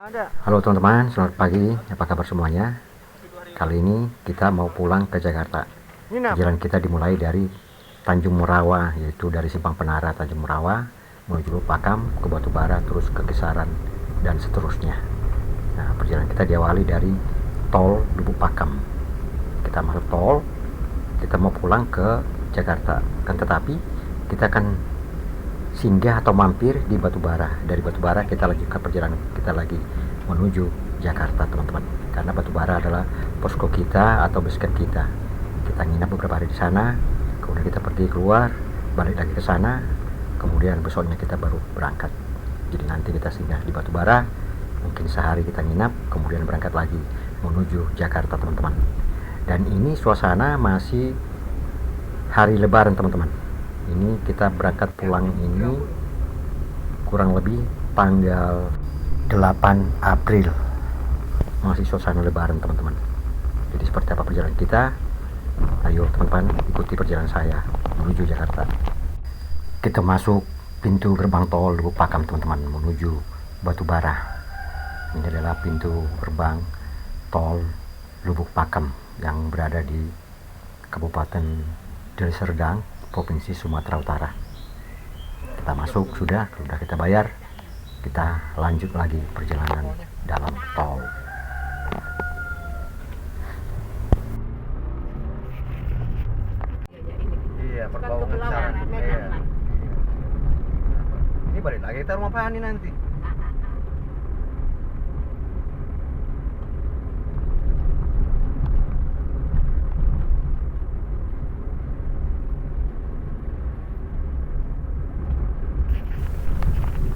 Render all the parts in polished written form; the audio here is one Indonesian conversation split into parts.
Halo teman-teman, selamat pagi. Apa kabar semuanya? Kali ini kita mau pulang ke Jakarta. Jalan kita dimulai dari Tanjung Merawa, yaitu dari Simpang Penara Tanjung Merawa menuju Pakam ke Batubara, terus ke Kisaran dan seterusnya. Nah, perjalanan kita diawali dari tol Lubuk Pakam. Kita masuk tol, kita mau pulang ke Jakarta. Tetapi kita akan singgah atau mampir di Batubara. Dari Batubara kita lanjutkan perjalanan kita lagi menuju Jakarta, teman-teman. Karena Batubara adalah posko kita atau base camp kita. Kita nginap beberapa hari di sana, kemudian kita pergi keluar, balik lagi ke sana, kemudian besoknya kita baru berangkat. Jadi nanti kita singgah di Batubara, mungkin sehari kita nginap, kemudian berangkat lagi menuju Jakarta, teman-teman. Dan ini suasana masih hari Lebaran, teman-teman. Ini kita berangkat pulang ini kurang lebih tanggal 8 April. Masih suasana Lebaran, teman-teman. Jadi seperti apa perjalanan kita? Ayo teman-teman, ikuti perjalanan saya menuju Jakarta. Kita masuk pintu gerbang tol Lubuk Pakam, teman-teman, menuju Batubara. Ini adalah pintu gerbang tol Lubuk Pakam yang berada di Kabupaten Deli Serdang, Provinsi Sumatera Utara. Kita masuk, sudah kita bayar, kita lanjut lagi perjalanan dalam tol. Iya, perbaungan ini balik lagi kita rumah Fani nanti.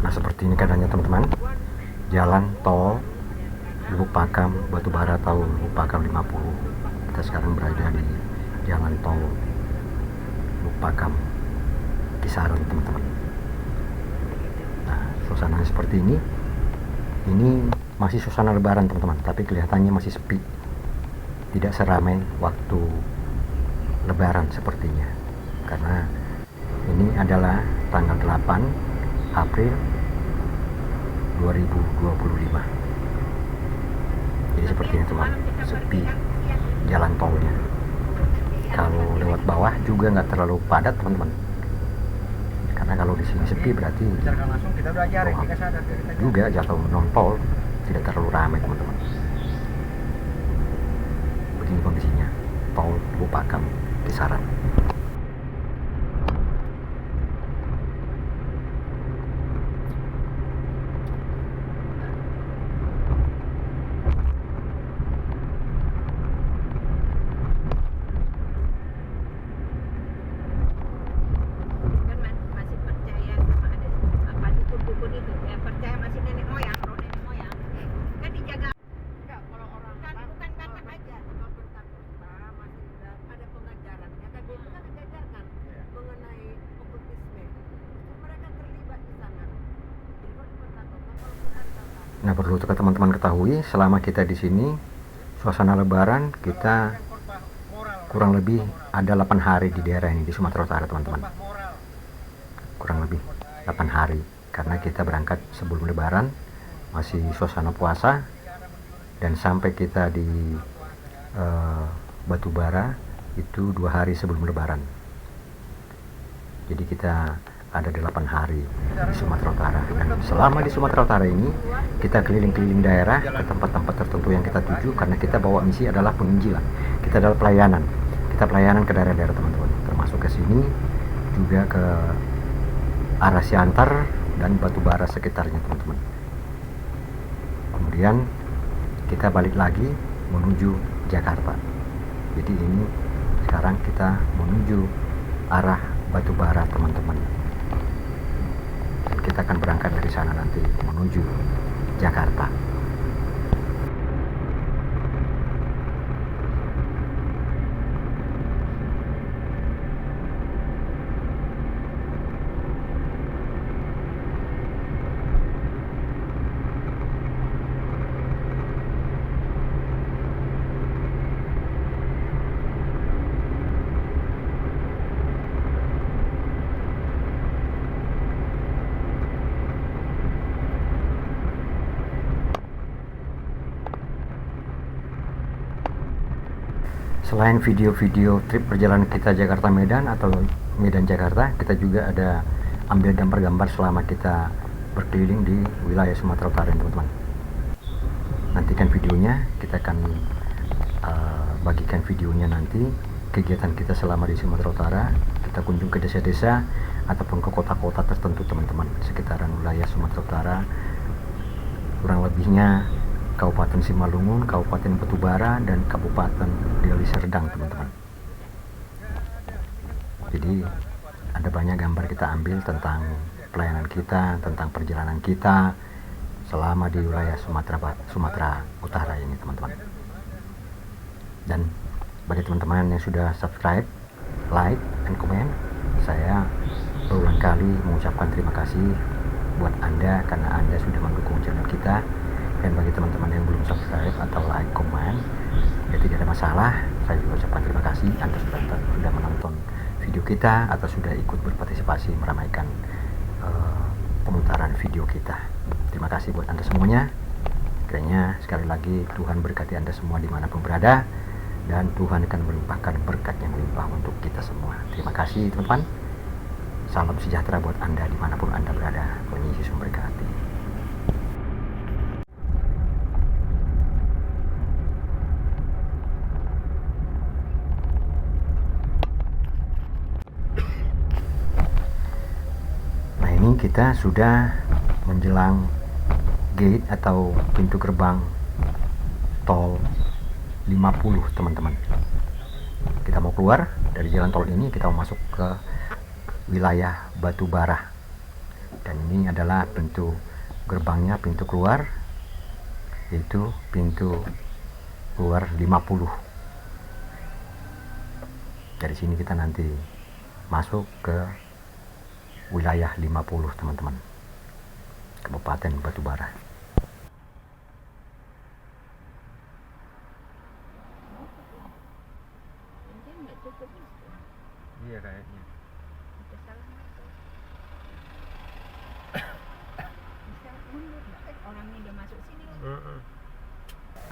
Nah, seperti ini keadaannya, teman-teman. Jalan tol Lubuk Pakam Batubara tahun Lubuk Pakam 50. Kita sekarang berada di jalan tol Lubuk Pakam Kisaran, teman-teman. Nah, suasana seperti ini. Ini masih suasana Lebaran, teman-teman, tapi kelihatannya masih sepi. Tidak seramai waktu Lebaran sepertinya. Karena ini adalah tanggal 8 April 2025. Jadi seperti ini, teman, sepi jalan tolnya. Kalau lewat bawah juga nggak terlalu padat, teman-teman. Karena kalau di sini sepi berarti juga jatuh non tol tidak terlalu ramai, teman-teman. Begini kondisinya tol Lubuk Pakam Kisaran. Nah, perlu teman-teman ketahui, selama kita di sini suasana Lebaran kita kurang lebih ada 8 hari di daerah ini di Sumatera Utara, teman-teman. Kurang lebih 8 hari karena kita berangkat sebelum Lebaran, masih suasana puasa, dan sampai kita di Batubara itu 2 hari sebelum Lebaran. Jadi kita ada 8 hari di Sumatera Utara. Dan selama di Sumatera Utara ini kita keliling-keliling daerah ke tempat-tempat tertentu yang kita tuju, karena kita bawa misi adalah penginjilan. Kita adalah pelayanan. Kita pelayanan ke daerah-daerah, teman-teman. Termasuk ke sini juga ke arah Siantar dan Batubara sekitarnya, teman-teman. Kemudian kita balik lagi menuju Jakarta. Jadi ini sekarang kita menuju arah Batubara, teman-teman. Dan kita akan berangkat dari sana nanti menuju Jakarta. Selain video-video trip perjalanan kita Jakarta Medan atau Medan Jakarta, kita juga ada ambil gambar-gambar selama kita berkeliling di wilayah Sumatera Utara, teman-teman. Nantikan videonya, kita akan bagikan videonya nanti kegiatan kita selama di Sumatera Utara. Kita kunjung ke desa-desa ataupun ke kota-kota tertentu, teman-teman, sekitaran wilayah Sumatera Utara, kurang lebihnya Kabupaten Simalungun, Kabupaten Batubara, dan Kabupaten Deli Serdang, teman-teman. Jadi ada banyak gambar kita ambil tentang pelayanan kita, tentang perjalanan kita selama di wilayah Sumatera Utara ini, teman-teman. Dan bagi teman-teman yang sudah subscribe, like, dan komen, saya berulang kali mengucapkan terima kasih buat Anda karena Anda sudah mendukung channel kita. Dan bagi teman-teman yang belum subscribe atau like, komen, ya tidak ada masalah. Saya juga ucapkan terima kasih Anda sudah menonton video kita atau sudah ikut berpartisipasi meramaikan pemutaran video kita. Terima kasih buat Anda semuanya. Kiranya sekali lagi Tuhan berkati Anda semua dimanapun berada, dan Tuhan akan melimpahkan berkat yang melimpah untuk kita semua. Terima kasih, teman-teman. Salam sejahtera buat Anda dimanapun Anda berada. Tuhan Yesus memberkati. Nah, ini kita sudah menjelang gate atau pintu gerbang tol 50, teman-teman. Kita mau keluar dari jalan tol ini, kita mau masuk ke wilayah Batubara, dan ini adalah pintu gerbangnya, pintu keluar, yaitu pintu keluar 50. Dari sini kita nanti masuk ke wilayah 50, teman-teman, Kabupaten Batubara. Iya kayaknya.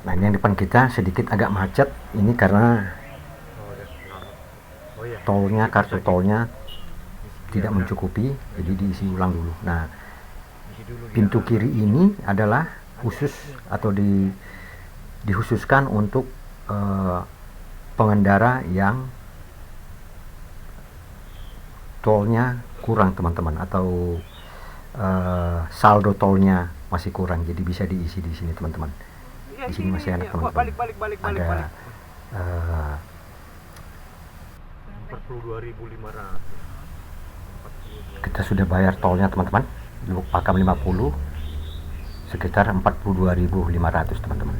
Nah, ini yang depan kita sedikit agak macet. Ini karena tolnya, kartu tolnya tidak mencukupi, jadi diisi ulang dulu. Nah, pintu kiri ini adalah khusus atau dikhususkan untuk pengendara yang tolnya kurang, teman-teman, atau saldo tolnya masih kurang, jadi bisa diisi di sini, teman-teman. Di sini masih enak, teman-teman. Ada 42.500. kita sudah bayar tolnya, teman-teman. Lubuk Pakam 50 sekitar 42.500, teman-teman.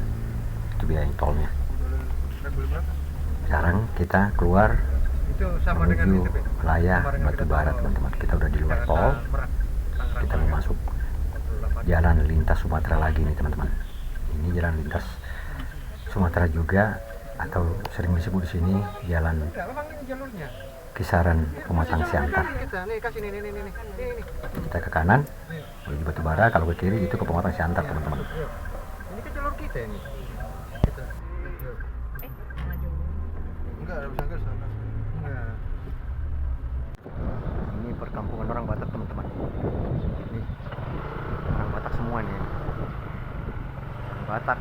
Itu biaya tolnya. Sekarang kita keluar menuju wilayah Batubara, teman-teman. Kita udah di luar tol, kita mau masuk jalan lintas Sumatera lagi nih, teman-teman. Ini jalan lintas Sumatera juga, atau sering disebut di sini jalan kisaran Pematang Siantar. Kita ke kanan menuju Batubara, kalau ke kiri itu ke Pematang Siantar, teman-teman. Ini kan jalur kita ini. Enggak, bisa ke sana. Enggak. Ini perkampungan orang Batak, teman-teman. Ini orang Batak semua nih. Orang Batak.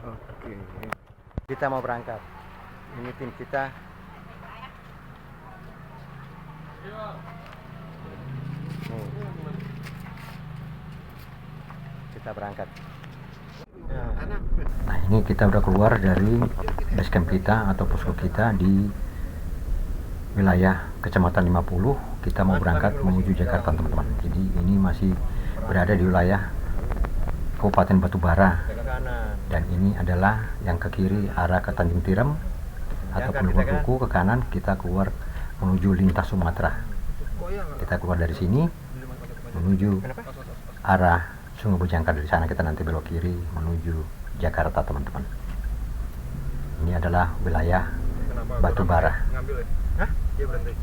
Oke. Kita mau berangkat. Ini tim kita. Kita berangkat. Nah, ini kita udah keluar dari basecamp kita atau posko kita di wilayah Kecamatan 50. Kita mau berangkat menuju Jakarta, teman-teman. Jadi ini masih berada di wilayah Kabupaten Batubara, dan ini adalah yang ke kiri arah ke Tanjung Tirem ataupun Luar Duku. Ke kanan kita keluar menuju lintas Sumatera. Kita keluar dari sini menuju arah Sungai Bojangka. Dari sana kita nanti belok kiri menuju Jakarta, teman-teman. Ini adalah wilayah Batubara. Hah? Dia berhenti.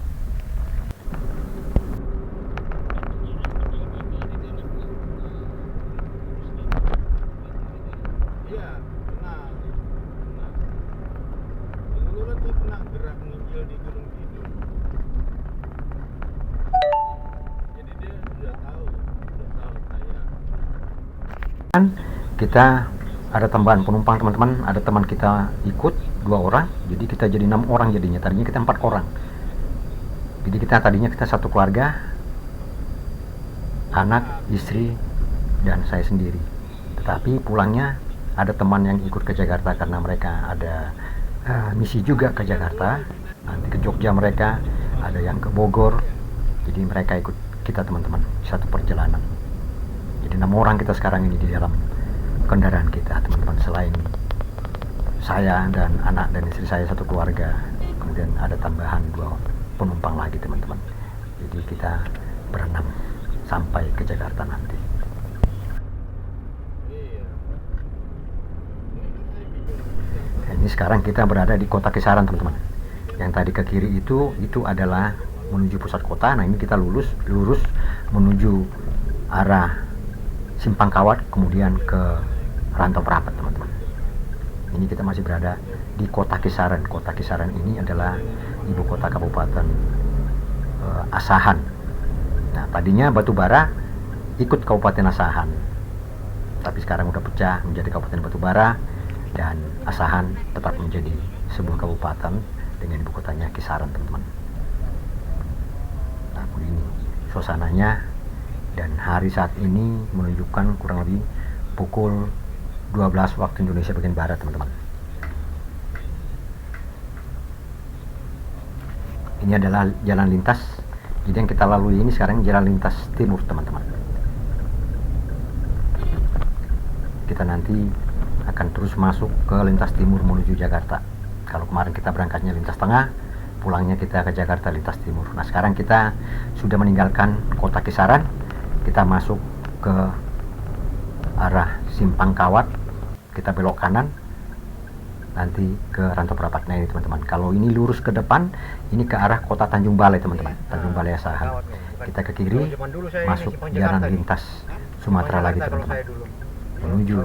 kita ada tambahan penumpang teman-teman, ada teman kita ikut 2 orang, jadi kita jadi 6 orang jadinya. Tadinya kita 4 orang, jadi tadinya kita satu keluarga, anak, istri, dan saya sendiri. Tetapi pulangnya ada teman yang ikut ke Jakarta karena mereka ada misi juga ke Jakarta, nanti ke Jogja mereka, ada yang ke Bogor, jadi mereka ikut kita teman-teman satu perjalanan. Jadi 6 orang kita sekarang ini di dalam kendaraan kita teman-teman, selain saya dan anak dan istri saya satu keluarga, kemudian ada tambahan 2 penumpang lagi teman-teman. Jadi kita berenam sampai ke Jakarta nanti. Ini sekarang kita berada di kota Kisaran teman-teman. Yang tadi ke kiri itu adalah menuju pusat kota. Nah ini kita lurus menuju arah Simpang Kawat, kemudian ke Rantau Prapat teman-teman. Ini kita masih berada di kota Kisaran. Kota Kisaran ini adalah ibu kota Kabupaten Asahan. Nah tadinya Batubara ikut Kabupaten Asahan, tapi sekarang udah pecah menjadi Kabupaten Batubara, dan Asahan tetap menjadi sebuah kabupaten dengan ibu kotanya Kisaran teman-teman. Nah begini suasananya, dan hari saat ini menunjukkan kurang lebih pukul 12 waktu Indonesia bagian Barat teman-teman. Ini adalah jalan lintas, jadi yang kita lalui ini sekarang jalan lintas timur teman-teman. Kita nanti akan terus masuk ke lintas timur menuju Jakarta. Kalau kemarin kita berangkatnya lintas tengah, pulangnya kita ke Jakarta lintas timur. Nah sekarang kita sudah meninggalkan kota Kisaran, kita masuk ke arah Simpang Kawat, kita belok kanan nanti ke Rantau Prapat. Nah ini teman-teman, kalau ini lurus ke depan ini ke arah kota Tanjung Balai teman-teman, Tanjung Balai Asahan. Kita ke kiri masuk jalan lintas Sumatera lagi teman-teman, menuju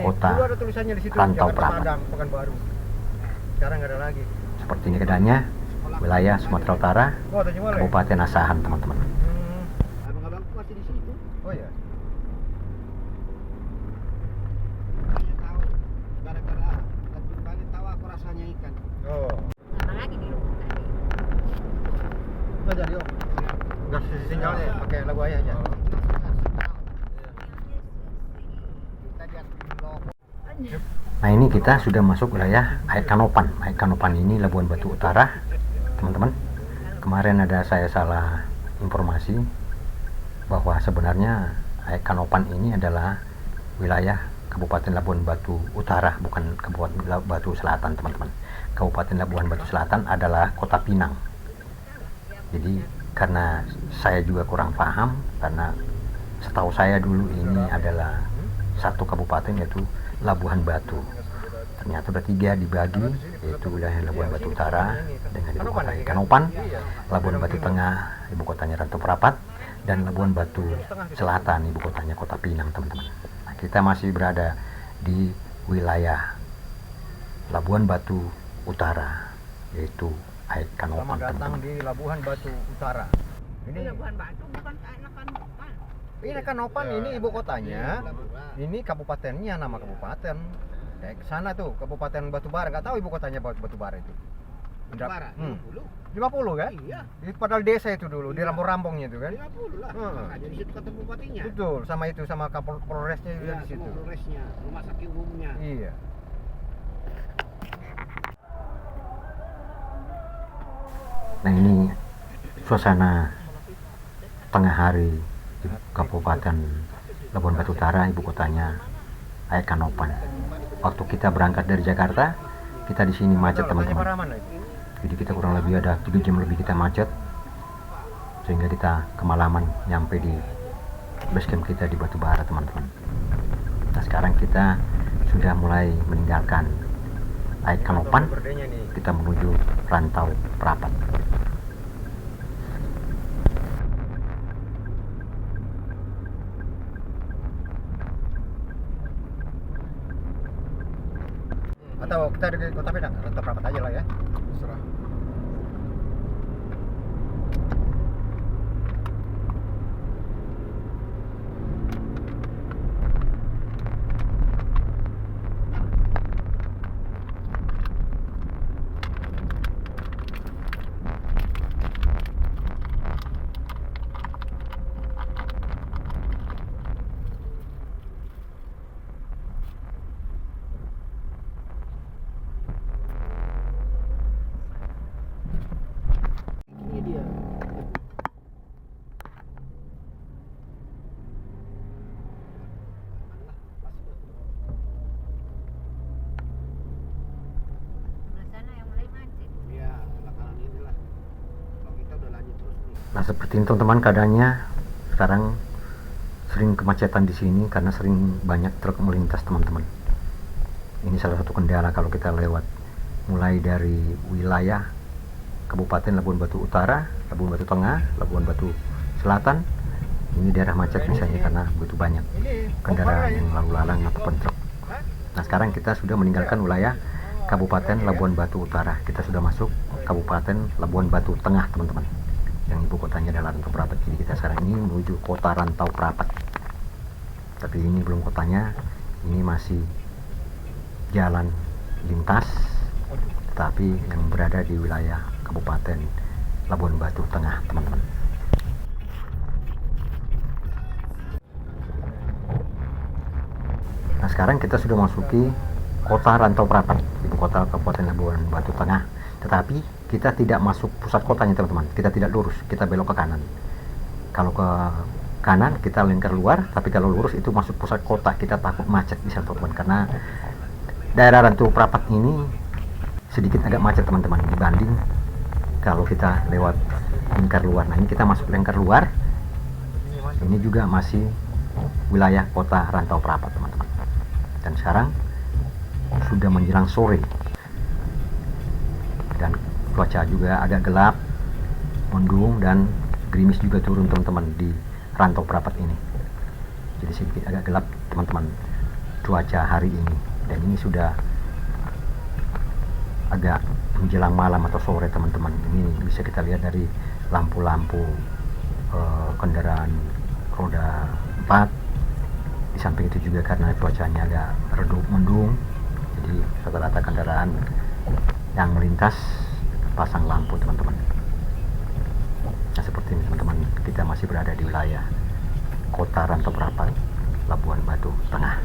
kota Rantau Prapat. Sekarang nggak ada lagi. Seperti ini keadaannya wilayah Sumatera Utara, Kabupaten Asahan teman-teman. Abang-abangku masih di situ. Oh ya. Saya tahu gara-gara Tanjung Balai tahu aku rasanya ikan. Oh. Lagi di rumah tadi. Nggak jadi om. Nggak sinyalnya pakai lagu ayah aja. Nah ini kita sudah masuk wilayah Aek Kanopan. Aek Kanopan ini Labuan Batu Utara teman-teman. Kemarin ada saya salah informasi bahwa sebenarnya Aek Kanopan ini adalah wilayah Kabupaten Labuan Batu Utara, bukan Kabupaten Labuan Batu Selatan teman-teman. Kabupaten Labuan Batu Selatan adalah Kota Pinang. Jadi karena saya juga kurang paham, karena setahu saya dulu ini adalah satu kabupaten yaitu Labuhan Batu. Ternyata udah 3 dibagi, yaitu wilayah Labuan Batu Utara dengan ibu kota Kanopan, Labuan Batu Tengah ibu kotanya Rantau Prapat, dan Labuan Batu Selatan ibu kotanya Kota Pinang teman-teman. Nah, kita masih berada di wilayah Labuan Batu Utara, yaitu Aek Kanopan teman-teman. Di Labuhan Batu Utara. Ini Labuhan Batu bukan Kanopan. Ini Kanopan, ini ibu kotanya. Ini kabupatennya, nama kabupaten. Kayak sana tuh, Kabupaten Batubara. Nggak tahu ibu kotanya Batubara itu. Batubara, 50 kan? Iya. Padahal desa itu dulu, di Iya. Rambung-Rambungnya itu kan? 50 lah. Makanya di situ ketemu bupatinya. Betul, sama Polresnya juga Iya, di situ. sama Polresnya, rumah sakit umumnya. Iya. Nah ini suasana tengah hari di Kabupaten Labuan Batu Utara, ibu kotanya Aek Kanopan. Waktu kita berangkat dari Jakarta, kita di sini macet teman-teman. Jadi kita kurang lebih ada 3 jam lebih kita macet, sehingga kita kemalaman nyampe di base camp kita di Batubara teman-teman. Nah sekarang kita sudah mulai meninggalkan Aek Kanopan, kita menuju Rantau Prapat. Atau kita di Kota Pinang, Rantau Prapat aja lah ya. Terserah. seperti ini teman-teman keadaannya sekarang. Sering kemacetan di sini karena sering banyak truk melintas teman-teman. Ini salah satu kendala kalau kita lewat mulai dari wilayah Kabupaten Labuan Batu Utara, Labuan Batu Tengah, Labuan Batu Selatan. Ini daerah macet misalnya karena begitu banyak kendaraan yang lalu lalang ataupun truk. Nah sekarang kita sudah meninggalkan wilayah Kabupaten Labuan Batu Utara. Kita sudah masuk Kabupaten Labuan Batu Tengah teman-teman, yang ibu kotanya adalah Rantau Prapat. Jadi kita sekarang ini menuju kota Rantau Prapat, tapi ini belum kotanya, ini masih jalan lintas, tetapi yang berada di wilayah Kabupaten Labuan Batu Tengah teman-teman. Nah sekarang kita sudah masuki kota Rantau Prapat, ibu kota Kabupaten Labuan Batu Tengah, tetapi kita tidak masuk pusat kotanya teman-teman. Kita tidak lurus, kita belok ke kanan. Kalau ke kanan kita lingkar luar, tapi kalau lurus itu masuk pusat kota. Kita takut macet di sana teman-teman, karena daerah Rantau Prapat ini sedikit agak macet teman-teman dibanding kalau kita lewat lingkar luar. Nah ini kita masuk lingkar luar, ini juga masih wilayah kota Rantau Prapat teman-teman. Dan sekarang sudah menjelang sore dan cuaca juga agak gelap, mendung dan gerimis juga turun teman-teman di Rantau Prapat ini. Jadi sedikit agak gelap teman-teman cuaca hari ini, dan ini sudah agak menjelang malam atau sore teman-teman. Ini bisa kita lihat dari lampu-lampu kendaraan roda 4. Di samping itu juga karena cuacanya agak redup mendung, jadi rata-rata kendaraan yang melintas pasang lampu teman-teman. Nah seperti ini teman-teman, kita masih berada di wilayah kota Rantau Prapat, Labuan Batu Tengah.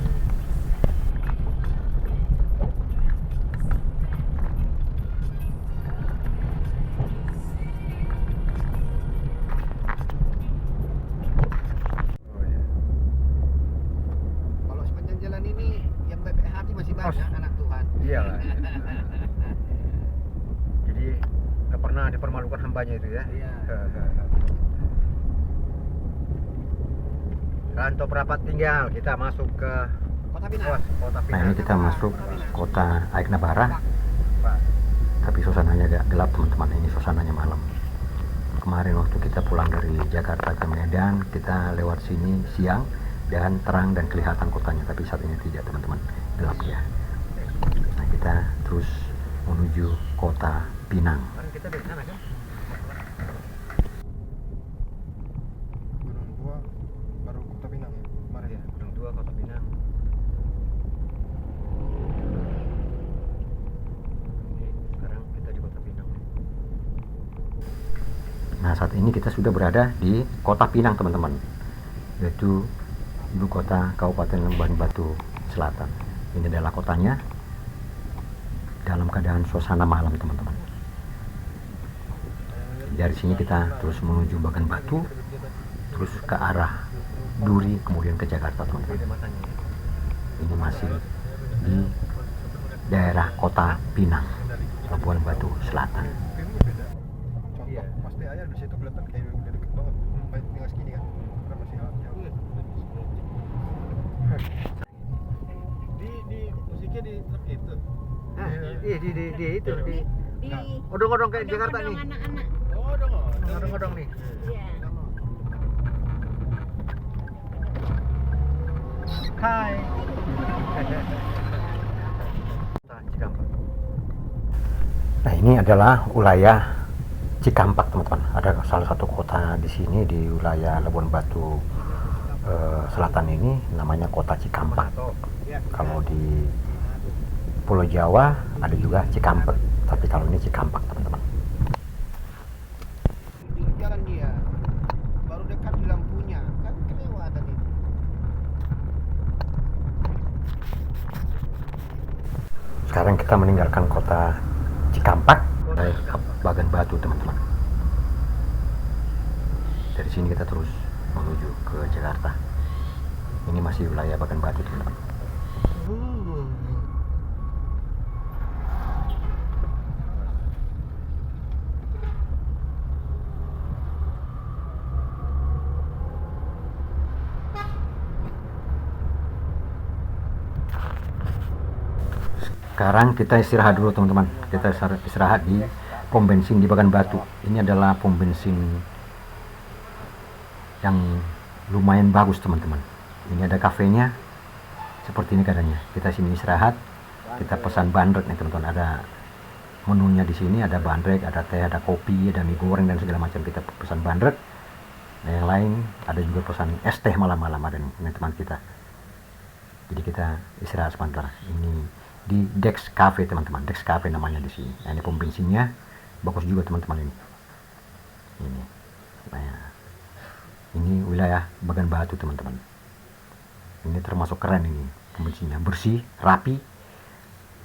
Kalau sepanjang jalan ini yang baik hati masih banyak anak Tuhan. Iyalah. Jadi nggak pernah dipermalukan hambanya itu ya. Iya. Rantau Prapat tinggal, kita masuk ke Kota Pinang. kota Nah Pinang. ini kita masuk kota Aiknabara, tapi suasananya agak gelap teman-teman. Ini suasananya malam. Kemarin waktu kita pulang dari Jakarta ke Medan, kita lewat sini siang dan terang dan kelihatan kotanya, tapi saat ini tidak teman-teman, gelap ya. Nah kita terus menuju kota Pinang. Kan kita dari sana kan? Gunung Tua baru Kota Pinang ya kemarin ya. Gunung Tua, kota Pinang. Sekarang kita di kota Pinang. Nah saat ini kita sudah berada di kota Pinang teman-teman, yaitu ibu kota Kabupaten Labuan Batu Selatan. Ini adalah kotanya dalam keadaan suasana malam teman-teman. Dari sini kita terus menuju Bagan Batu, terus ke arah Duri, kemudian ke Jakarta teman-teman. Ini masih di daerah kota Pinang, Labuan Batu Selatan. Filmnya beda. Contoh pasti ayah di situ kelihatan kayak udah deket banget. Baik tinggal segini kan. Karena masih jauh. Di musiknya di truk itu. Iya di itu di Di odong-odong kayak Jakarta nih. anak-anak. Oh, dong. Odong-odong nih. Iya. Hai. Cikampek. Nah ini adalah wilayah Cikampek teman-teman. Ada salah satu kota di sini di wilayah Labuan Batu Selatan ini namanya kota Cikampek. Kalau di Pulau Jawa ada juga Cikampek, tapi kalau ini Cikampek teman-teman. Di jalan dia. Baru dekat di lampunya. Kan kelewatan itu. Sekarang kita meninggalkan kota Cikampek dari Bagan Batu teman-teman. Dari sini kita terus menuju ke Jakarta. Ini masih wilayah Bagan Batu teman-teman. Sekarang kita istirahat dulu teman-teman. Kita istirahat di pom bensin di Bagan Batu. Ini adalah pom bensin yang lumayan bagus teman-teman. Ini ada kafenya. Seperti ini keadaannya. Kita sini istirahat. Kita pesan bandrek nih teman-teman. Ada menunya di sini, ada bandrek, ada teh, ada kopi, ada mie goreng dan segala macam. Kita pesan bandrek. Nah yang lain ada juga pesan es teh malam-malam ada nih teman kita. Jadi kita istirahat sebentar. Ini di Dex Cafe teman-teman. Dex Cafe namanya di sini. Nah, ini pom bensinnya bagus juga teman-teman ini. Ini. Nah, ini wilayah Bagan Batu teman-teman. Ini termasuk keren ini pom bensinnya, bersih, rapi,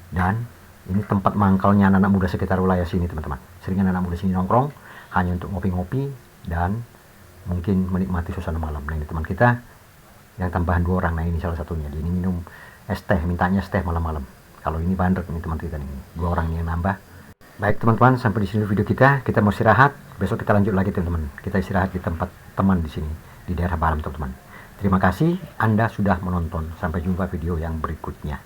dan ini tempat mangkalnya anak-anak muda sekitar wilayah sini teman-teman. Sering anak-anak muda sini nongkrong hanya untuk ngopi-ngopi dan mungkin menikmati suasana malam. Nah ini teman kita yang tambahan 2 orang. Nah ini salah satunya. Dia ini minum es teh, mintanya es teh malam-malam. Kalau ini bandrek ini teman kita nih. 2 orang yang nambah. Baik teman-teman, sampai di sini video kita. Kita mau istirahat. Besok kita lanjut lagi teman-teman. Kita istirahat di tempat teman di sini di daerah Balam teman-teman. Terima kasih Anda sudah menonton. Sampai jumpa video yang berikutnya.